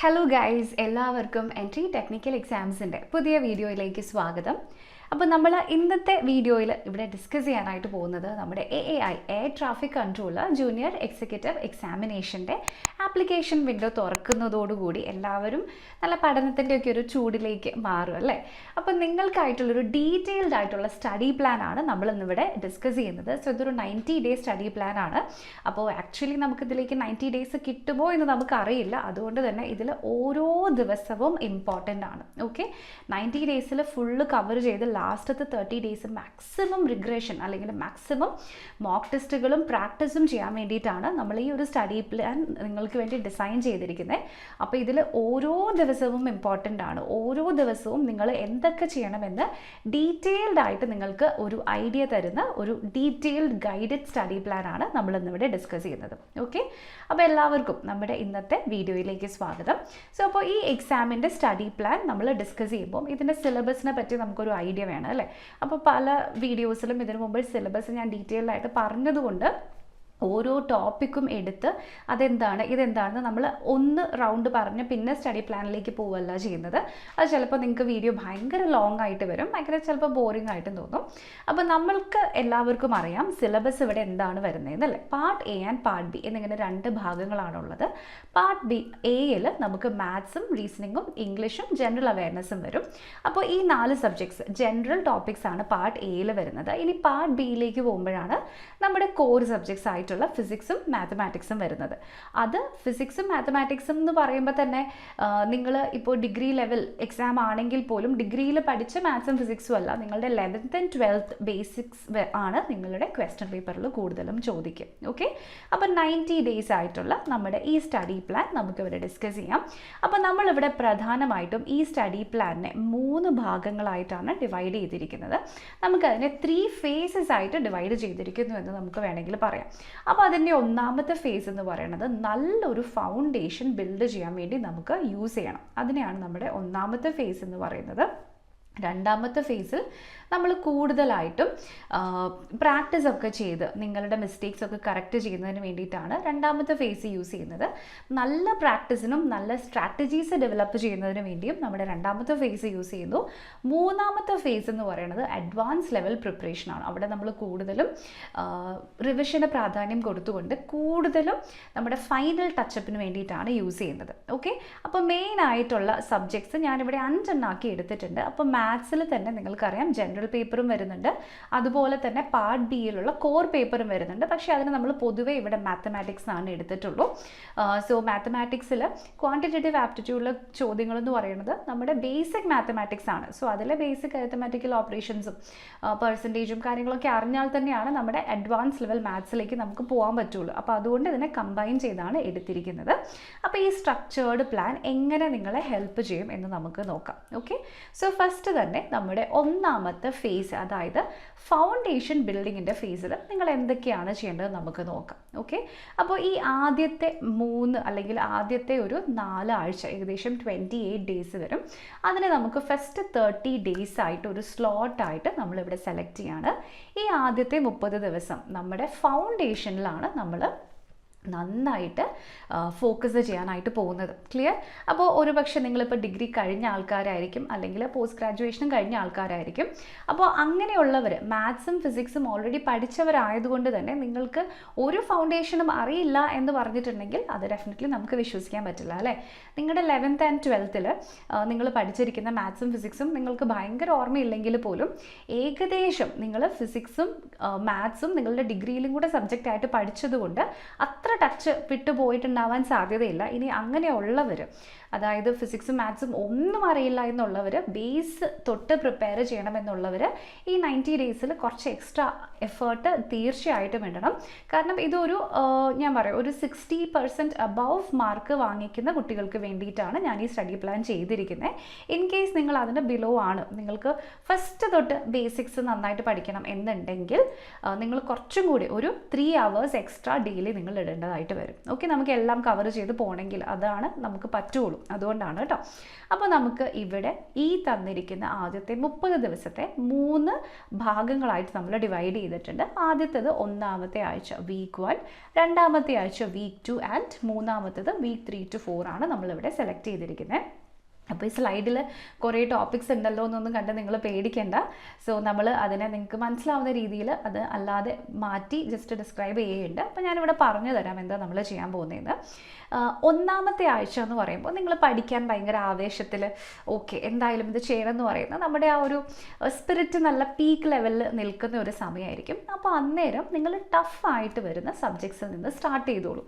Hello guys, എല്ലാവർക്കും entry technical എക്സാംസിൻ്റെ പുതിയ വീഡിയോയിലേക്ക് സ്വാഗതം. അപ്പോൾ നമ്മൾ ഇന്നത്തെ വീഡിയോയിൽ ഇവിടെ ഡിസ്കസ് ചെയ്യാനായിട്ട് പോകുന്നത് നമ്മുടെ AAI air traffic controller junior executive എക്സാമിനേഷൻ്റെ ആപ്ലിക്കേഷൻ വിൻഡോ തുറക്കുന്നതോടുകൂടി എല്ലാവരും നല്ല പഠനത്തിൻ്റെ ഒക്കെ ഒരു ചൂടിലേക്ക് മാറും അല്ലേ. അപ്പോൾ നിങ്ങൾക്കായിട്ടുള്ളൊരു ഡീറ്റെയിൽഡ് ആയിട്ടുള്ള സ്റ്റഡി പ്ലാൻ ആണ് നമ്മളിന്നിവിടെ ഡിസ്കസ് ചെയ്യുന്നത്. സോ ഇതൊരു 90 ഡേ സ്റ്റഡി പ്ലാൻ ആണ്. അപ്പോൾ ആക്ച്വലി നമുക്കിതിലേക്ക് 90 ഡേയ്സ് കിട്ടുമോ എന്ന് നമുക്കറിയില്ല. അതുകൊണ്ട് തന്നെ ഇതിൽ ഓരോ ദിവസവും ഇമ്പോർട്ടൻ്റ് ആണ്. ഓക്കെ, 90 ഡേയ്സിൽ ഫുള്ള് കവർ ചെയ്ത് ലാസ്റ്റത്തെ 30 ഡേയ്സ് മാക്സിമം റിഗ്രഷൻ അല്ലെങ്കിൽ മാക്സിമം മോക്ക് ടെസ്റ്റുകളും പ്രാക്ടീസും ചെയ്യാൻ വേണ്ടിയിട്ടാണ് നമ്മൾ ഈ ഒരു സ്റ്റഡി പ്ലാൻ നിങ്ങൾക്ക് വേണ്ടി ഡിസൈൻ ചെയ്തിരിക്കുന്നത്. അപ്പോൾ ഇതിൽ ഓരോ ദിവസവും ഇമ്പോർട്ടൻ്റ് ആണ്. ഓരോ ദിവസവും നിങ്ങൾ എന്തൊക്കെ ചെയ്യണമെന്ന് ഡീറ്റെയിൽഡ് ആയിട്ട് നിങ്ങൾക്ക് ഒരു ഐഡിയ തരുന്ന ഒരു ഡീറ്റെയിൽഡ് ഗൈഡഡ് സ്റ്റഡി പ്ലാൻ ആണ് നമ്മളിന്നിവിടെ ഡിസ്കസ് ചെയ്യുന്നത്. ഓക്കെ, അപ്പോൾ എല്ലാവർക്കും നമ്മുടെ ഇന്നത്തെ വീഡിയോയിലേക്ക് സ്വാഗതം. സോ അപ്പോൾ ഈ എക്സാമിൻ്റെ സ്റ്റഡി പ്ലാൻ നമ്മൾ ഡിസ്കസ് ചെയ്യുമ്പോൾ ഇതിൻ്റെ സിലബസിനെ പറ്റി നമുക്കൊരു ഐഡിയ വേണം അല്ലേ. അപ്പോൾ പല വീഡിയോസിലും ഇതിനു മുമ്പ് സിലബസ് ഞാൻ ഡീറ്റെയിൽഡ് ആയിട്ട് പറഞ്ഞതുകൊണ്ട് ഓരോ ടോപ്പിക്കും എടുത്ത് ഇതെന്താണെന്ന് നമ്മൾ ഒന്ന് റൗണ്ട് പറഞ്ഞ് പിന്നെ സ്റ്റഡി പ്ലാനിലേക്ക് പോവുകയല്ല ചെയ്യുന്നത്. അത് ചിലപ്പോൾ നിങ്ങൾക്ക് വീഡിയോ ഭയങ്കര ലോങ് ആയിട്ട് വരും, ഭയങ്കര ചിലപ്പോൾ ബോറിംഗ് ആയിട്ടും തോന്നും. അപ്പോൾ നമ്മൾക്ക് എല്ലാവർക്കും അറിയാം സിലബസ് ഇവിടെ എന്താണ് വരുന്നതെന്നല്ലേ. Part A and part B എന്നിങ്ങനെ രണ്ട് ഭാഗങ്ങളാണുള്ളത്. പാർട്ട് ബി എയിൽ നമുക്ക് മാത്സും റീസണിങ്ങും ഇംഗ്ലീഷും ജനറൽ അവയർനെസ്സും വരും. അപ്പോൾ ഈ 4 സബ്ജക്ട്സ് ജനറൽ ടോപ്പിക്സ് ആണ് പാർട്ട് എയിൽ വരുന്നത്. ഇനി പാർട്ട് ബിയിലേക്ക് പോകുമ്പോഴാണ് നമ്മുടെ കോർ സബ്ജക്ട്സ് ആയിട്ട് ഫിസിക്സും മാത്തമാറ്റിക്സും വരുന്നത്. അത് ഫിസിക്സും മാത്തമാറ്റിക്സും എന്ന് പറയുമ്പോൾ തന്നെ നിങ്ങൾ ഇപ്പോൾ ഡിഗ്രി ലെവൽ എക്സാം ആണെങ്കിൽ പോലും ഡിഗ്രിയിൽ പഠിച്ച മാത്സും ഫിസിക്സും അല്ല, നിങ്ങളുടെ 11th and 12th ബേസിക്സ് ആണ് നിങ്ങളുടെ ക്വസ്റ്റ്യൻ പേപ്പറിൽ കൂടുതലും ചോദിക്കും. ഓക്കെ, അപ്പോൾ 90 ഡേയ്സ് ആയിട്ടുള്ള നമ്മുടെ ഈ സ്റ്റഡി പ്ലാൻ നമുക്കിവിടെ ഡിസ്കസ് ചെയ്യാം. അപ്പോൾ നമ്മളിവിടെ പ്രധാനമായിട്ടും ഈ സ്റ്റഡി പ്ലാനിനെ 3 ഭാഗങ്ങളായിട്ടാണ് ഡിവൈഡ് ചെയ്തിരിക്കുന്നത്. നമുക്കതിനെ 3 ഫേസസ് ആയിട്ട് ഡിവൈഡ് ചെയ്തിരിക്കുന്നു എന്ന് നമുക്ക് വേണമെങ്കിൽ പറയാം. അപ്പോൾ അതിൻ്റെ ഒന്നാമത്തെ ഫേസ് എന്ന് പറയുന്നത് നല്ലൊരു ഫൗണ്ടേഷൻ ബിൽഡ് ചെയ്യാൻ വേണ്ടി നമുക്ക് യൂസ് ചെയ്യണം. അതിനെയാണ് നമ്മുടെ ഒന്നാമത്തെ ഫേസ് എന്ന് പറയുന്നത്. രണ്ടാമത്തെ ഫേസിൽ നമ്മൾ കൂടുതലായിട്ടും പ്രാക്ടീസ് ഒക്കെ ചെയ്ത് നിങ്ങളുടെ മിസ്റ്റേക്സ് ഒക്കെ കറക്റ്റ് ചെയ്യുന്നതിന് വേണ്ടിയിട്ടാണ് രണ്ടാമത്തെ ഫേസ് യൂസ് ചെയ്യുന്നത്. നല്ല പ്രാക്ടീസിനും നല്ല സ്ട്രാറ്റജീസ് ഡെവലപ്പ് ചെയ്യുന്നതിന് വേണ്ടിയും നമ്മുടെ രണ്ടാമത്തെ ഫേസ് യൂസ് ചെയ്യുന്നു. മൂന്നാമത്തെ ഫേസ് എന്ന് പറയുന്നത് അഡ്വാൻസ് ലെവൽ പ്രിപ്പറേഷനാണ്. അവിടെ നമ്മൾ കൂടുതലും റിവിഷന് പ്രാധാന്യം കൊടുത്തുകൊണ്ട് കൂടുതലും നമ്മുടെ ഫൈനൽ ടച്ചപ്പിന് വേണ്ടിയിട്ടാണ് യൂസ് ചെയ്യുന്നത്. ഓക്കെ, അപ്പോൾ മെയിൻ ആയിട്ടുള്ള സബ്ജക്ട്സ് ഞാനിവിടെ 5 എണ്ണാക്കി എടുത്തിട്ടുണ്ട്. അപ്പോൾ മാത്സിൽ തന്നെ നിങ്ങൾക്കറിയാം ജനറൽ പേപ്പറും വരുന്നുണ്ട്, അതുപോലെ തന്നെ പാർട്ട് ബിയിലുള്ള കോർ പേപ്പറും വരുന്നുണ്ട്. പക്ഷേ അതിന് നമ്മൾ പൊതുവേ ഇവിടെ മാത്തമാറ്റിക്സ് ആണ് എടുത്തിട്ടുള്ളൂ. സോ മാത്തമാറ്റിക്സിൽ ക്വാണ്ടിറ്റേറ്റീവ് ആപ്റ്റിറ്റ്യൂഡിലെ ചോദ്യങ്ങൾ എന്ന് പറയുന്നത് നമ്മുടെ ബേസിക് മാത്തമാറ്റിക്സ് ആണ്. സോ അതിലെ ബേസിക് അരിത്തമാറ്റിക്കൽ ഓപ്പറേഷൻസും പെർസെൻറ്റേജും കാര്യങ്ങളൊക്കെ അറിഞ്ഞാൽ തന്നെയാണ് നമ്മുടെ അഡ്വാൻസ് ലെവൽ മാത്സിലേക്ക് നമുക്ക് പോകാൻ പറ്റുള്ളൂ. അപ്പോൾ അതുകൊണ്ട് ഇതിനെ കമ്പൈൻ ചെയ്താണ് എടുത്തിരിക്കുന്നത്. അപ്പോൾ ഈ സ്ട്രക്ചേർഡ് പ്ലാൻ എങ്ങനെ നിങ്ങളെ ഹെൽപ്പ് ചെയ്യും എന്ന് നമുക്ക് നോക്കാം. ഓക്കെ, സോ ഫസ്റ്റ് തന്നെ നമ്മുടെ ഒന്നാമത്തെ ഫേസ്, അതായത് ഫൗണ്ടേഷൻ ബിൽഡിങ്ങിൻ്റെ ഫേസിൽ നിങ്ങൾ എന്തൊക്കെയാണ് ചെയ്യേണ്ടത് നമുക്ക് നോക്കാം. ഓക്കെ, അപ്പോൾ ഈ ആദ്യത്തെ 3 അല്ലെങ്കിൽ ആദ്യത്തെ ഒരു 4 ആഴ്ച ഏകദേശം 28 ഡേയ്സ് വരും. അതിനെ നമുക്ക് ഫസ്റ്റ് 30 ഡേയ്സ് ആയിട്ട് ഒരു സ്ലോട്ടായിട്ട് നമ്മളിവിടെ സെലക്ട് ചെയ്യാണ്. ഈ ആദ്യത്തെ 30 ദിവസം നമ്മുടെ ഫൗണ്ടേഷനിലാണ് നമ്മൾ നന്നായിട്ട് ഫോക്കസ് ചെയ്യാനായിട്ട് പോകുന്നത്. ക്ലിയർ? അപ്പോൾ ഒരു പക്ഷേ നിങ്ങളിപ്പോൾ ഡിഗ്രി കഴിഞ്ഞ ആൾക്കാരായിരിക്കും, അല്ലെങ്കിൽ പോസ്റ്റ് ഗ്രാജുവേഷനും കഴിഞ്ഞ ആൾക്കാരായിരിക്കും. അപ്പോൾ അങ്ങനെയുള്ളവർ മാത്സും ഫിസിക്സും ഓൾറെഡി പഠിച്ചവരായതുകൊണ്ട് തന്നെ നിങ്ങൾക്ക് ഒരു ഫൗണ്ടേഷനും അറിയില്ല എന്ന് പറഞ്ഞിട്ടുണ്ടെങ്കിൽ അത് ഡെഫിനറ്റ്ലി നമുക്ക് വിശ്വസിക്കാൻ പറ്റില്ല അല്ലേ. നിങ്ങളുടെ 11th and 12th നിങ്ങൾ പഠിച്ചിരിക്കുന്ന മാത്സും ഫിസിക്സും നിങ്ങൾക്ക് ഭയങ്കര ഓർമ്മയില്ലെങ്കിൽ പോലും ഏകദേശം നിങ്ങൾ ഫിസിക്സും മാത്സും നിങ്ങളുടെ ഡിഗ്രിയിലും കൂടെ സബ്ജക്റ്റായിട്ട് പഠിച്ചതുകൊണ്ട് അത്ര ടച്ച് വിട്ടുപോയിട്ടുണ്ടാവാൻ സാധ്യതയില്ല. ഇനി അങ്ങനെയുള്ളവർ, അതായത് ഫിസിക്സും മാത്സും ഒന്നും അറിയില്ല എന്നുള്ളവർ, ബേസ് തൊട്ട് പ്രിപ്പയർ ചെയ്യണമെന്നുള്ളവർ ഈ 90 ഡേയ്സിൽ കുറച്ച് എക്സ്ട്രാ എഫേർട്ട് തീർച്ചയായിട്ടും ഇടണം. കാരണം ഇതൊരു ഞാൻ പറയാം ഒരു 60% അബവ് മാർക്ക് വാങ്ങിക്കുന്ന കുട്ടികൾക്ക് വേണ്ടിയിട്ടാണ് ഞാൻ ഈ സ്റ്റഡി പ്ലാൻ ചെയ്തിരിക്കുന്നത്. ഇൻ കേസ് നിങ്ങൾ അതിന് ബിലോ ആണ്, നിങ്ങൾക്ക് ഫസ്റ്റ് തൊട്ട് ബേസിക്സ് നന്നായിട്ട് പഠിക്കണം എന്നുണ്ടെങ്കിൽ നിങ്ങൾ കുറച്ചും കൂടി ഒരു 3 hours എക്സ്ട്രാ ഡെയിലി നിങ്ങൾ ഇടേണ്ടി എടുക്കേണ്ടതായിട്ട് വരും. ഓക്കെ, നമുക്ക് എല്ലാം കവർ ചെയ്ത് പോകണമെങ്കിൽ അതാണ് നമുക്ക് പറ്റുള്ളൂ, അതുകൊണ്ടാണ് കേട്ടോ. അപ്പോൾ നമുക്ക് ഇവിടെ ഈ തന്നിരിക്കുന്ന ആദ്യത്തെ 30 ദിവസത്തെ 3 ഭാഗങ്ങളായിട്ട് നമ്മൾ ഡിവൈഡ് ചെയ്തിട്ടുണ്ട്. ആദ്യത്തേത് ഒന്നാമത്തെ ആഴ്ച വീക്ക് 1, രണ്ടാമത്തെ ആഴ്ച വീക്ക് 2 ആൻഡ് മൂന്നാമത്തേത് വീക്ക് 3 to 4 ആണ് നമ്മളിവിടെ സെലക്ട് ചെയ്തിരിക്കുന്നത്. അപ്പോൾ ഈ സ്ലൈഡിൽ കുറേ ടോപ്പിക്സ് ഉണ്ടല്ലോ എന്നൊന്നും കണ്ട് നിങ്ങൾ പേടിക്കേണ്ട. സോ നമ്മൾ അതിനെ നിങ്ങൾക്ക് മനസ്സിലാവുന്ന രീതിയിൽ അത് അല്ലാതെ മാറ്റി ജസ്റ്റ് ഡിസ്ക്രൈബ് ചെയ്യുന്നുണ്ട്. അപ്പോൾ ഞാനിവിടെ പറഞ്ഞു തരാം എന്താ നമ്മൾ ചെയ്യാൻ പോകുന്നതെന്ന്. ഒന്നാമത്തെ ആഴ്ച എന്ന് പറയുമ്പോൾ നിങ്ങൾ പഠിക്കാൻ ഭയങ്കര ആവേശത്തിൽ ഓക്കെ എന്തായാലും ഇത് ചെയ്യണം എന്ന് പറയുന്നത് നമ്മുടെ ആ ഒരു സ്പിരിറ്റ് നല്ല പീക്ക് ലെവലിൽ നിൽക്കുന്ന ഒരു സമയമായിരിക്കും. അപ്പോൾ അന്നേരം നിങ്ങൾ ടഫായിട്ട് വരുന്ന സബ്ജക്ട്സിൽ നിന്ന് സ്റ്റാർട്ട് ചെയ്തോളൂ.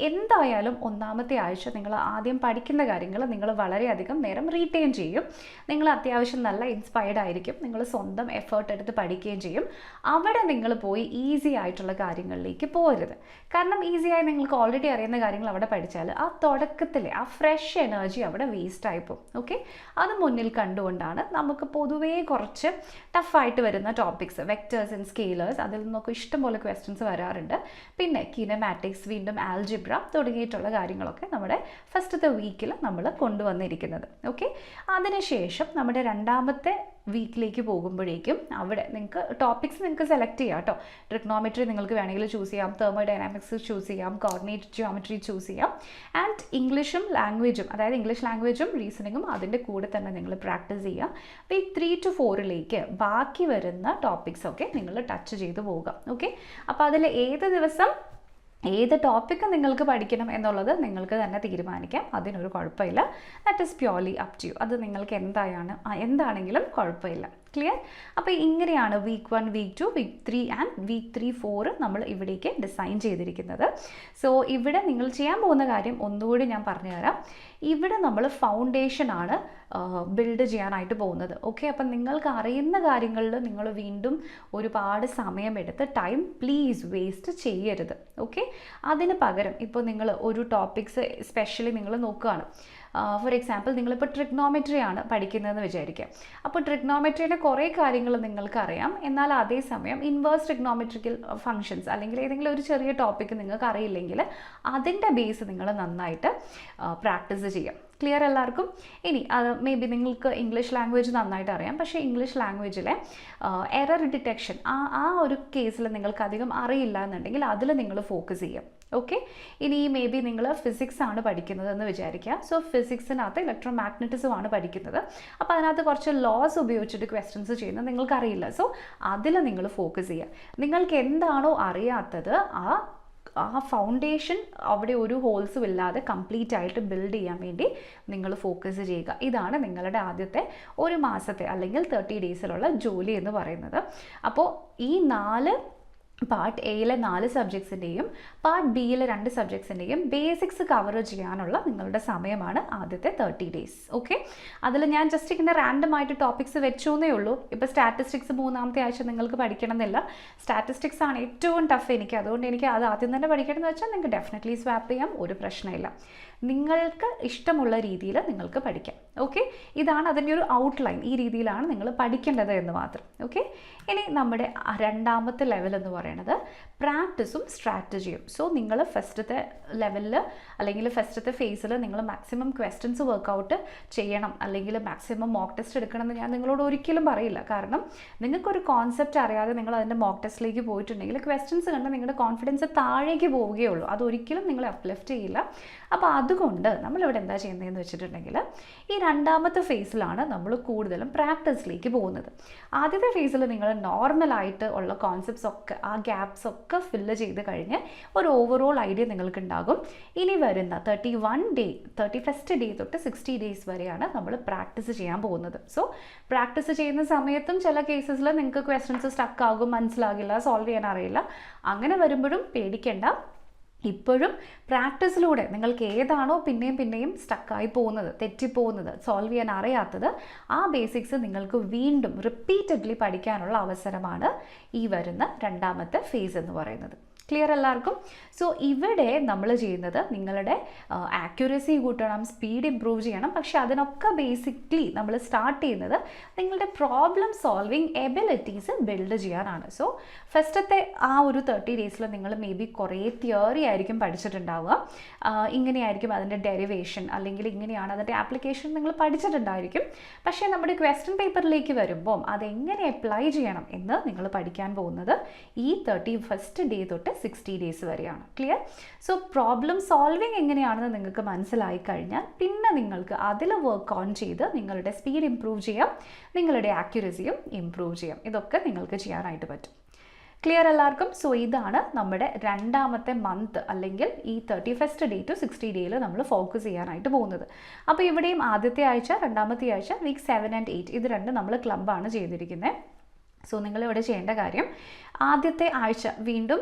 എന്തായാലും ഒന്നാമത്തെ ആഴ്ച നിങ്ങൾ ആദ്യം പഠിക്കുന്ന കാര്യങ്ങൾ നിങ്ങൾ വളരെയധികം നേരം റീറ്റെയിൻ ചെയ്യും. നിങ്ങൾ അത്യാവശ്യം നല്ല ഇൻസ്പയർഡ് ആയിരിക്കും. നിങ്ങൾ സ്വന്തം എഫേർട്ട് എടുത്ത് പഠിക്കുകയും ചെയ്യും. അവിടെ നിങ്ങൾ പോയി ഈസി ആയിട്ടുള്ള കാര്യങ്ങളിലേക്ക് പോകരുത്. കാരണം ഈസിയായി നിങ്ങൾക്ക് ഓൾറെഡി അറിയുന്ന കാര്യങ്ങൾ അവിടെ പഠിച്ചാൽ ആ തുടക്കത്തിലെ ആ ഫ്രഷ് എനർജി അവിടെ വേസ്റ്റ് ആയിപ്പോവും. ഓക്കെ, അത് മുന്നിൽ കണ്ടുകൊണ്ടാണ് നമുക്ക് പൊതുവേ കുറച്ച് ടഫായിട്ട് വരുന്ന ടോപ്പിക്സ്, വെക്ടേഴ്സ് ആൻഡ് സ്കെയിലേഴ്സ്, അതിൽ നിന്നൊക്കെ ഇഷ്ടംപോലെ ക്വസ്റ്റ്യൻസ് വരാറുണ്ട്. പിന്നെ കിനമാറ്റിക്സ്, വീണ്ടും ആൽജിബ്ര തുടങ്ങിയിട്ടുള്ള കാര്യങ്ങളൊക്കെ നമ്മുടെ ഫസ്റ്റത്തെ വീക്കിൽ നമ്മൾ കൊണ്ടുവന്നിരിക്കുന്നത്. ഓക്കെ, അതിനുശേഷം നമ്മുടെ രണ്ടാമത്തെ വീക്കിലേക്ക് പോകുമ്പോഴേക്കും അവിടെ നിങ്ങൾക്ക് ടോപ്പിക്സ് നിങ്ങൾക്ക് സെലക്ട് ചെയ്യാം കേട്ടോ. ട്രിഗ്നോമെട്രി നിങ്ങൾക്ക് വേണമെങ്കിൽ ചൂസ് ചെയ്യാം, തെർമോഡൈനാമിക്സ് ചൂസ് ചെയ്യാം, കോർഡിനേറ്റ് ജിയോമെട്രി ചൂസ് ചെയ്യാം. ആൻഡ് ഇംഗ്ലീഷും ലാംഗ്വേജും, അതായത് ഇംഗ്ലീഷ് ലാംഗ്വേജും റീസണിങ്ങും അതിൻ്റെ കൂടെ തന്നെ നിങ്ങൾ പ്രാക്ടീസ് ചെയ്യുക. വീക്ക് 3 to 4 ബാക്കി വരുന്ന ടോപ്പിക്സൊക്കെ നിങ്ങൾ ടച്ച് ചെയ്ത് പോവുക. ഓക്കെ, അപ്പോൾ അതിൽ ഏത് ദിവസം ഏത് ടോപ്പിക്ക് നിങ്ങൾക്ക് പഠിക്കണം എന്നുള്ളത് നിങ്ങൾക്ക് തന്നെ തീരുമാനിക്കാം. അതിനൊരു കുഴപ്പമില്ല. That is purely up to you. അത് നിങ്ങൾക്ക് എന്താണെങ്കിലും കുഴപ്പമില്ല. ക്ലിയർ? അപ്പോൾ ഇങ്ങനെയാണ് week 1, week 2, week 3 and week 3, 4 നമ്മൾ ഇവിടേക്ക് ഡിസൈൻ ചെയ്തിരിക്കുന്നത്. സോ ഇവിടെ നിങ്ങൾ ചെയ്യാൻ പോകുന്ന കാര്യം ഒന്നുകൂടി ഞാൻ പറഞ്ഞുതരാം. ഇവിടെ നമ്മൾ ഫൗണ്ടേഷനാണ് ബിൽഡ് ചെയ്യാനായിട്ട് പോകുന്നത്. ഓക്കെ, അപ്പം നിങ്ങൾക്ക് അറിയുന്ന കാര്യങ്ങളിൽ നിങ്ങൾ വീണ്ടും ഒരുപാട് സമയമെടുത്ത് ടൈം പ്ലീസ് വേസ്റ്റ് ചെയ്യരുത്. ഓക്കെ, അതിന് പകരം ഇപ്പോൾ നിങ്ങൾ ഒരു ടോപ്പിക്സ് സ്പെഷ്യലി നിങ്ങൾ നോക്കുകയാണ്. ഫോർ എക്സാമ്പിൾ നിങ്ങളിപ്പോൾ ട്രിഗ്നോമെട്രി ആണ് പഠിക്കുന്നതെന്ന് വിചാരിക്കുക. അപ്പോൾ ട്രിഗ്നോമെട്രിയുടെ കുറേ കാര്യങ്ങൾ നിങ്ങൾക്കറിയാം. എന്നാൽ അതേസമയം ഇൻവേഴ്സ് ട്രിഗ്നോമെട്രിക്കൽ ഫങ്ഷൻസ് അല്ലെങ്കിൽ ഏതെങ്കിലും ഒരു ചെറിയ ടോപ്പിക്ക് നിങ്ങൾക്ക് അറിയില്ലെങ്കിൽ അതിൻ്റെ ബേസ് നിങ്ങൾ നന്നായിട്ട് പ്രാക്ടീസ് ചെയ്യാം. ക്ലിയർ എല്ലാവർക്കും? ഇനി മേ ബി നിങ്ങൾക്ക് ഇംഗ്ലീഷ് ലാംഗ്വേജ് നന്നായിട്ട് അറിയാം, പക്ഷേ ഇംഗ്ലീഷ് ലാംഗ്വേജിലെ എറർ ഡിറ്റക്ഷൻ ആ ഒരു കേസിൽ നിങ്ങൾക്ക് അധികം അറിയില്ല എന്നുണ്ടെങ്കിൽ അതിൽ നിങ്ങൾ ഫോക്കസ് ചെയ്യാം. ഓക്കെ, ഇനി മേ ബി നിങ്ങൾ ഫിസിക്സ് ആണ് പഠിക്കുന്നതെന്ന് വിചാരിക്കുക. സോ ഫിസിക്സിനകത്ത് ഇലക്ട്രോ മാഗ്നറ്റിസം ആണ് പഠിക്കുന്നത്. അപ്പോൾ അതിനകത്ത് കുറച്ച് ലോസ് ഉപയോഗിച്ചിട്ട് ക്വസ്റ്റ്യൻസ് ചെയ്യുന്നത് നിങ്ങൾക്കറിയില്ല. സോ അതിൽ നിങ്ങൾ ഫോക്കസ് ചെയ്യുക. നിങ്ങൾക്ക് എന്താണോ അറിയാത്തത് ആ ഫൗണ്ടേഷൻ അവിടെ ഒരു ഹോൾസും ഇല്ലാതെ കംപ്ലീറ്റ് ആയിട്ട് ബിൽഡ് ചെയ്യാൻ വേണ്ടി നിങ്ങൾ ഫോക്കസ് ചെയ്യുക. ഇതാണ് നിങ്ങളുടെ ആദ്യത്തെ ഒരു മാസത്തെ അല്ലെങ്കിൽ 30 ഡേയ്സിലുള്ള ജോലി എന്ന് പറയുന്നത്. അപ്പോൾ ഈ പാർട്ട് എയിലെ 4 സബ്ജക്ട്സിൻ്റെയും പാർട്ട് ബിയിലെ 2 സബ്ജക്ട്സിൻ്റെയും ബേസിക്സ് കവർ ചെയ്യാനുള്ള നിങ്ങളുടെ സമയമാണ് ആദ്യത്തെ 30 ഡേയ്സ്. ഓക്കെ, അതിൽ ഞാൻ ജസ്റ്റ് ഇങ്ങനെ റാൻഡം ആയിട്ട് ടോപ്പിക്സ് വെച്ചു എന്നേ ഉള്ളൂ. ഇപ്പോൾ സ്റ്റാറ്റിസ്റ്റിക്സ് 3-ാമത്തെ ആഴ്ച നിങ്ങൾക്ക് പഠിക്കണം എന്നില്ല. സ്റ്റാറ്റിസ്റ്റിക്സ് ആണ് ഏറ്റവും ടഫ് എനിക്ക്. അതുകൊണ്ട് എനിക്ക് അത് ആദ്യം തന്നെ പഠിക്കണം എന്ന് വെച്ചാൽ നിങ്ങൾക്ക് ഡെഫിനറ്റ്ലി സ്വാപ്പ് ചെയ്യാം, ഒരു പ്രശ്നമില്ല. നിങ്ങൾക്ക് ഇഷ്ടമുള്ള രീതിയിൽ നിങ്ങൾക്ക് പഠിക്കാം. ഓക്കെ, ഇതാണ് അതിൻ്റെ ഒരു ഔട്ട്ലൈൻ. ഈ രീതിയിലാണ് നിങ്ങൾ പഠിക്കേണ്ടത് എന്ന് മാത്രം. ഓക്കെ, ഇനി നമ്മുടെ രണ്ടാമത്തെ ലെവൽ എന്ന് പറയുന്നത് പ്രാക്ടീസും സ്ട്രാറ്റജിയും. സോ നിങ്ങൾ ഫസ്റ്റത്തെ ലെവലിൽ അല്ലെങ്കിൽ ഫസ്റ്റത്തെ ഫേസിൽ നിങ്ങൾ മാക്സിമം ക്വസ്റ്റ്യൻസ് വർക്കൗട്ട് ചെയ്യണം, അല്ലെങ്കിൽ മാക്സിമം മോക്ക് ടെസ്റ്റ് എടുക്കണം എന്ന് ഞാൻ നിങ്ങളോട് ഒരിക്കലും പറയില്ല. കാരണം നിങ്ങൾക്കൊരു കോൺസെപ്റ്റ് അറിയാതെ നിങ്ങൾ അതിൻ്റെ മോക്ക് ടെസ്റ്റിലേക്ക് പോയിട്ടുണ്ടെങ്കിൽ ക്വസ്റ്റ്യൻസ് കണ്ട് നിങ്ങളുടെ കോൺഫിഡൻസ് താഴേക്ക് പോവുകയുള്ളൂ. അതൊരിക്കലും നിങ്ങളെ അപ്ലിഫ്റ്റ് ചെയ്യില്ല. അപ്പോൾ അതുകൊണ്ട് നമ്മളിവിടെ എന്താ ചെയ്യുന്നതെന്ന് വെച്ചിട്ടുണ്ടെങ്കിൽ ഈ രണ്ടാമത്തെ ഫേസിലാണ് നമ്മൾ കൂടുതലും പ്രാക്ടീസിലേക്ക് പോകുന്നത്. ആദ്യത്തെ ഫേസിൽ നിങ്ങൾ നോർമലായിട്ട് ഉള്ള കോൺസെപ്റ്റ്സ് ഒക്കെ ആ ഗ്യാപ്സ് ഒക്കെ ഫില്ല് ചെയ്ത് കഴിഞ്ഞ് ഒരു ഓവറോൾ ഐഡിയ നിങ്ങൾക്ക് ഉണ്ടാകും. ഇനി വരുന്ന 31st ഡേ തൊട്ട് 60 ഡേയ്സ് വരെയാണ് നമ്മൾ പ്രാക്ടീസ് ചെയ്യാൻ പോകുന്നത്. സോ പ്രാക്ടീസ് ചെയ്യുന്ന സമയത്തും ചില കേസസിൽ നിങ്ങൾക്ക് ക്വസ്റ്റ്യൻസ് സ്റ്റക്ക് ആകും, മനസ്സിലാകില്ല, സോൾവ് ചെയ്യാൻ അറിയില്ല. അങ്ങനെ വരുമ്പോഴും പേടിക്കേണ്ട. ഇപ്പോഴും പ്രാക്ടീസിലൂടെ നിങ്ങൾക്ക് ഏതാണോ പിന്നെയും സ്റ്റക്കായി പോകുന്നത്, തെറ്റിപ്പോകുന്നത്, സോൾവ് ചെയ്യാൻ അറിയാത്തത്, ആ ബേസിക്സ് നിങ്ങൾക്ക് വീണ്ടും റിപ്പീറ്റഡ്ലി പഠിക്കാനുള്ള അവസരമാണ് ഈ വരുന്ന രണ്ടാമത്തെ ഫേസ് എന്ന് പറയുന്നത്. ക്ലിയർ എല്ലാവർക്കും? സോ ഇവിടെ നമ്മൾ ചെയ്യുന്നത് നിങ്ങളുടെ ആക്യുറസി കൂട്ടണം, സ്പീഡ് ഇംപ്രൂവ് ചെയ്യണം. പക്ഷേ അതിനൊക്കെ ബേസിക്കലി നമ്മൾ സ്റ്റാർട്ട് ചെയ്യുന്നത് നിങ്ങളുടെ പ്രോബ്ലം സോൾവിങ് എബിലിറ്റീസ് ബിൽഡ് ചെയ്യാനാണ്. സോ ഫസ്റ്റത്തെ ആ ഒരു 30 ഡേയ്സിൽ നിങ്ങൾ മേ ബി കുറേ തിയറി ആയിരിക്കും പഠിച്ചിട്ടുണ്ടാവുക. ഇങ്ങനെയായിരിക്കും അതിൻ്റെ ഡെറിവേഷൻ, അല്ലെങ്കിൽ ഇങ്ങനെയാണ് അതിൻ്റെ ആപ്ലിക്കേഷൻ നിങ്ങൾ പഠിച്ചിട്ടുണ്ടായിരിക്കും. പക്ഷേ നമ്മുടെ ക്വസ്റ്റ്യൻ പേപ്പറിലേക്ക് വരുമ്പോൾ അതെങ്ങനെ അപ്ലൈ ചെയ്യണം എന്ന് നിങ്ങൾ പഠിക്കാൻ പോകുന്നത് ഈ 31st ഡേ തൊട്ട് 60 ഡേയ്സ് വരെയാണ്. ക്ലിയർ? സോ പ്രോബ്ലം സോൾവിങ് എങ്ങനെയാണെന്ന് നിങ്ങൾക്ക് മനസ്സിലായി കഴിഞ്ഞാൽ പിന്നെ നിങ്ങൾക്ക് അതിൽ വർക്ക് ഓൺ ചെയ്ത് നിങ്ങളുടെ സ്പീഡ് ഇംപ്രൂവ് ചെയ്യാം, നിങ്ങളുടെ ആക്യുറസിയും ഇംപ്രൂവ് ചെയ്യാം. ഇതൊക്കെ നിങ്ങൾക്ക് ചെയ്യാനായിട്ട് പറ്റും. ക്ലിയർ എല്ലാവർക്കും? സോ ഇതാണ് നമ്മുടെ രണ്ടാമത്തെ മന്ത്, അല്ലെങ്കിൽ ഈ 31st ഡേ ടു 60 ഡേയിൽ നമ്മൾ ഫോക്കസ് ചെയ്യാനായിട്ട് പോകുന്നത്. അപ്പോൾ ഇവിടെയും ആദ്യത്തെ ആഴ്ച, രണ്ടാമത്തെ ആഴ്ച, വീക്ക് 7 and 8 ഇത് രണ്ടും നമ്മൾ ക്ലബ്ബാണ് ചെയ്തിരിക്കുന്നത്. സോ നിങ്ങളിവിടെ ചെയ്യേണ്ട കാര്യം, ആദ്യത്തെ ആഴ്ച വീണ്ടും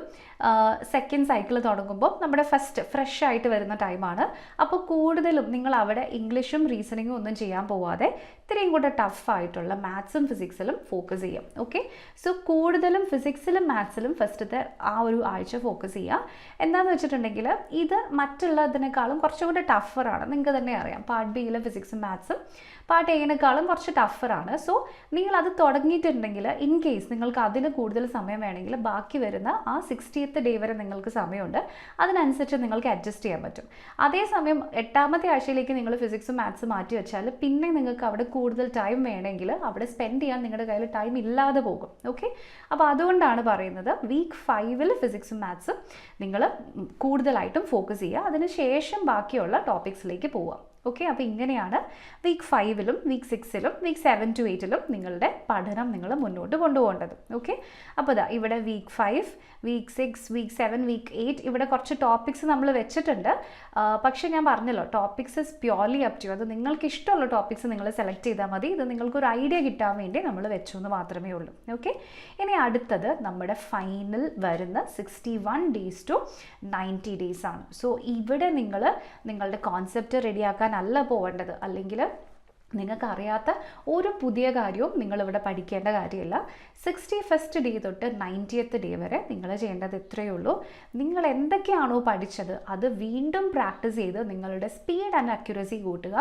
സെക്കൻഡ് സൈക്കിൾ തുടങ്ങുമ്പോൾ നമ്മുടെ ഫസ്റ്റ് ഫ്രഷ് ആയിട്ട് വരുന്ന ടൈമാണ്. അപ്പോൾ കൂടുതലും നിങ്ങൾ അവിടെ ഇംഗ്ലീഷും റീസണിങ്ങും ഒന്നും ചെയ്യാൻ പോവാതെ ഇത്രയും കൂടെ ടഫായിട്ടുള്ള മാത്സും ഫിസിക്സിലും ഫോക്കസ് ചെയ്യാം. ഓക്കെ? സോ കൂടുതലും ഫിസിക്സിലും മാത്സിലും ഫസ്റ്റത്തെ ആ ഒരു ആഴ്ച ഫോക്കസ് ചെയ്യുക. എന്താണെന്ന് വെച്ചിട്ടുണ്ടെങ്കിൽ ഇത് മറ്റുള്ളതിനേക്കാളും കുറച്ചുകൂടെ ടഫറാണ്. നിങ്ങൾക്ക് തന്നെ അറിയാം, പാർട്ട് ബിയിലെ ഫിസിക്സും മാത്സും പാർട്ട് എയിനേക്കാളും കുറച്ച് ടഫറാണ്. സോ നിങ്ങളത് തുടങ്ങിയിട്ടുണ്ടെങ്കിൽ ഇൻ കേസ് നിങ്ങൾക്ക് അതിൽ കൂടുതൽ സമയം വേണമെങ്കിൽ ബാക്കി വരുന്ന ആ 60th ഡേ വരെ നിങ്ങൾക്ക് സമയമുണ്ട്. അതിനനുസരിച്ച് നിങ്ങൾക്ക് അഡ്ജസ്റ്റ് ചെയ്യാൻ പറ്റും. അതേസമയം 8ാമത്തെ ആഴ്ചയിലേക്ക് നിങ്ങൾ ഫിസിക്സും മാത്സും മാറ്റി വെച്ചാൽ പിന്നെ നിങ്ങൾക്ക് അവിടെ കൂടുതൽ ടൈം വേണമെങ്കിൽ അവിടെ സ്പെൻഡ് ചെയ്യാൻ നിങ്ങളുടെ കയ്യിൽ ടൈം ഇല്ലാതെ പോകും. ഓക്കെ? അപ്പോൾ അതുകൊണ്ടാണ് പറയുന്നത് വീക്ക് 5 ഫിസിക്സും മാത്സും നിങ്ങൾ കൂടുതലായിട്ടും ഫോക്കസ് ചെയ്യുക, അതിനുശേഷം ബാക്കിയുള്ള ടോപ്പിക്സിലേക്ക് പോവുക. ഓക്കെ? അപ്പോൾ ഇങ്ങനെയാണ് വീക്ക് 5 വീക്ക് 6 വീക്ക് 7 to 8 നിങ്ങളുടെ പഠനം നിങ്ങൾ മുന്നോട്ട് കൊണ്ടുപോകേണ്ടത്. ഓക്കെ? അപ്പോൾ ഇതാ ഇവിടെ വീക്ക് 5, വീക്ക് 6, വീക്ക് 7, വീക്ക് 8 ഇവിടെ കുറച്ച് ടോപ്പിക്സ് നമ്മൾ വെച്ചിട്ടുണ്ട്. പക്ഷേ ഞാൻ പറഞ്ഞല്ലോ, topics is purely up to. അത് നിങ്ങൾക്ക് ഇഷ്ടമുള്ള ടോപ്പിക്സ് നിങ്ങൾ സെലക്ട് ചെയ്താൽ മതി. ഇത് നിങ്ങൾക്കൊരു ഐഡിയ കിട്ടാൻ വേണ്ടി നമ്മൾ വെച്ചു എന്ന് മാത്രമേ ഉള്ളൂ. ഓക്കെ? ഇനി അടുത്തത് നമ്മുടെ ഫൈനൽ വരുന്ന 61 ഡേയ്സ് ടു 90 ഡേയ്സ് ആണ്. സോ ഇവിടെ നിങ്ങൾ നിങ്ങളുടെ കോൺസെപ്റ്റ് റെഡിയാക്കാൻ അല്ല പോവേണ്ടത്, അല്ലെങ്കിൽ നിങ്ങൾക്ക് അറിയാത്ത ഒരു പുതിയ കാര്യവും നിങ്ങളിവിടെ പഠിക്കേണ്ട കാര്യമില്ല. 61st ഡേ തൊട്ട് 90th ഡേ വരെ നിങ്ങൾ ചെയ്യേണ്ടത് ഇത്രയേ ഉള്ളൂ. നിങ്ങൾ എന്തൊക്കെയാണോ പഠിച്ചത് അത് വീണ്ടും പ്രാക്ടീസ് ചെയ്ത് നിങ്ങളുടെ സ്പീഡ് ആൻഡ് അക്യുറസി കൂട്ടുക.